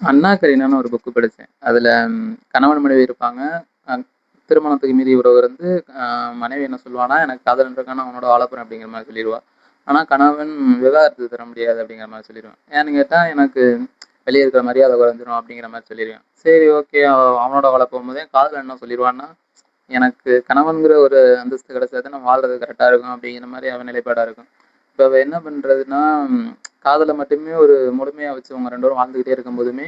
அண்ணா கரீனான்னு ஒரு புக்கு படிச்சேன். அதுல கணவன் மனைவி இருப்பாங்க. அ திருமணத்துக்கு மீறி ஒருவர் வந்து மனைவி என்ன சொல்லுவான்னா, "எனக்கு காதலன் இருக்கான், நான் உன்னோட வாழப்போறேன்" அப்படிங்கிற மாரி சொல்லிருவா. ஆனா கணவன் விவாகரத்து தர முடியாது அப்படிங்கிற மாரி சொல்லிருவான். ஏன்னு கேட்டா, "எனக்கு வெளிய இருக்கிற மரியாதை குறைஞ்சிரும்" அப்படிங்கிற மாரி சொல்லிருவான். சரி ஓகே. அவனோட வாழ போகும்போதே காதலன் என்ன சொல்லிருவான்னா, "எனக்கு கணவன்கிற ஒரு அந்தஸ்து கிடைச்சா தான் நான் வாழ்றது கரெக்ட்டா இருக்கும்" அப்படிங்கிற மாரி அவன் நிலைப்பாடா இருக்கும். இப்ப அவ என்ன பண்றதுன்னா, காதல மட்டுமே ஒரு முழுமையா வச்சு அவங்க 2 பேரும் வாழ்ந்துகிட்டே இருக்கும்போதுமே,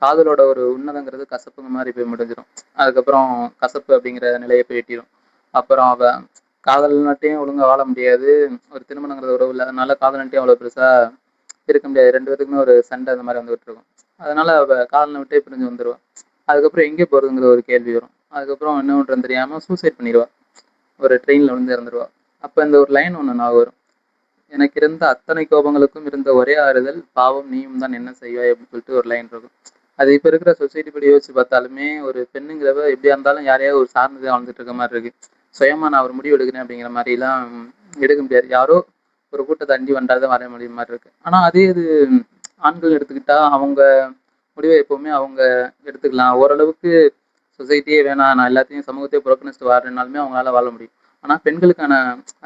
காதலோட ஒரு உன்னதங்கிறது கசப்புங்க மாரி போய் முடிஞ்சிரும். அதுக்கப்புறம் கசப்பு அப்படிங்கிற நிலைய போய் எட்டிரும். அப்புறம் அவ காதலன்ட்டயும் ஒழுங்கா வாழ முடியாது. ஒரு திருமணங்கிற உறவு இல்லாதனால காதலன்ட்டயும் அவ்வளோ பெருசா இருக்க முடியாது. 2 பேத்துக்குமே ஒரு சண்டை அந்த மாரி வந்துகிட்டு இருக்கும். அதனால அவ காதலன விட்டே பிரிஞ்சு வந்துருவா. அதுக்கப்புறம் எங்கே போறதுங்கிற ஒரு கேள்வி வரும். அதுக்கப்புறம் என்ன பண்றதுன்னு தெரியாம சூசைட் பண்ணிருவா. ஒரு ட்ரெயின்ல விழுந்து இறந்துருவா. அப்ப இந்த ஒரு லைன் ஒண்ணு ஞாபகம் வரும். "எனக்கு இருந்த அத்தனை கோபங்களுக்கும் இருந்த ஒரே ஆறுதல், பாவம் நீயும் தான் என்ன செய்வாய்" அப்படின்னு சொல்லிட்டு ஒரு லைன் இருக்கும். அது இப்ப இருக்கிற சொசைட்டி படி யோசிச்சு பார்த்தாலுமே, ஒரு பெண்ணுங்கிறவ எப்படியா இருந்தாலும் யாரையாவது ஒரு சார்ந்து தான் வாழ்ந்துட்டு இருக்க மாரி இருக்கு. சுயமா நான் ஒரு முடிவு எடுக்கிறேன் அப்படிங்கிற மாரிலாம் எடுக்க முடியாது. யாரோ ஒரு கூட்டத்த அண்டி வந்தா தான் வர முடியும் மாரி இருக்கு. ஆனா அதே இது ஆண்கள் எடுத்துக்கிட்டா, அவங்க முடிவ எப்பவுமே அவங்க எடுத்துக்கலாம். ஓரளவுக்கு சொசைட்டியே வேணாம், நான் எல்லாத்தையும் சமூகத்தையே புறக்கணிச்சுட்டு வாழ்றேன்னாலுமே அவங்களால வாழ முடியும். ஆனா பெண்களுக்கான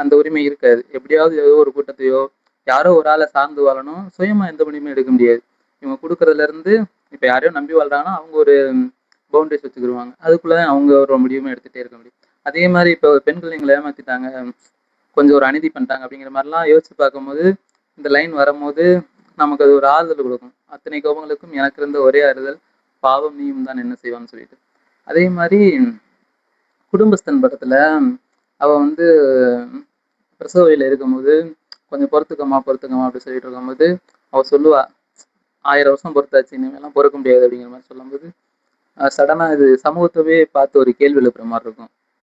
அந்த உரிமை இருக்காது. எப்படியாவது ஏதோ ஒரு கூட்டத்தையோ, யாரோ ஒரு ஆள சார்ந்து வாழணும். சுயமா எந்த முடிவுமே எடுக்க முடியாது. இவங்க குடுக்குறதுல இருந்து இப்ப யாரையோ நம்பி வாழ்றாங்கன்னா, அவங்க ஒரு பவுண்டரிஸ் வச்சுக்கிருவாங்க. அதுக்குள்ள தான் அவங்க ஒரு முடிவுமே எடுத்துட்டே இருக்க முடியும். அதே மாரி இப்போ பெண்கள் எங்கள ஏமாத்திட்டாங்க, கொஞ்சம் ஒரு அநீதி பண்ணிட்டாங்க அப்படிங்கிற மாரிலாம் யோசிச்சு பார்க்கும்போது, இந்த லைன் வரும்போது, நமக்கு அது ஒரு ஆறுதல் குடுக்கும். "அத்தனை கோபங்களுக்கும் எனக்கு இருந்த ஒரே ஆறுதல், பாவம் நீயும் தான் என்ன செய்வான்னு" சொல்லிட்டு. அதே மாரி குடும்பஸ்தன் படத்துல அவ வந்து பிரசவ வலியில இருக்கும்போது, "கொஞ்சம் பொறுத்துக்கம்மா, பொறுத்துக்கம்மா" அப்படி சொல்லிட்டு இருக்கும்போது, அவ சொல்லுவா, "1000 வருஷம் பொறுத்தாச்சு, இனிமேலாம் பொறுக்க முடியாது" அப்படிங்கிற மாரி சொல்லும்போது, சடனா இது சமூகத்தவே பார்த்து ஒரு கேள்வி எழுப்புற மாரி இருக்கும்.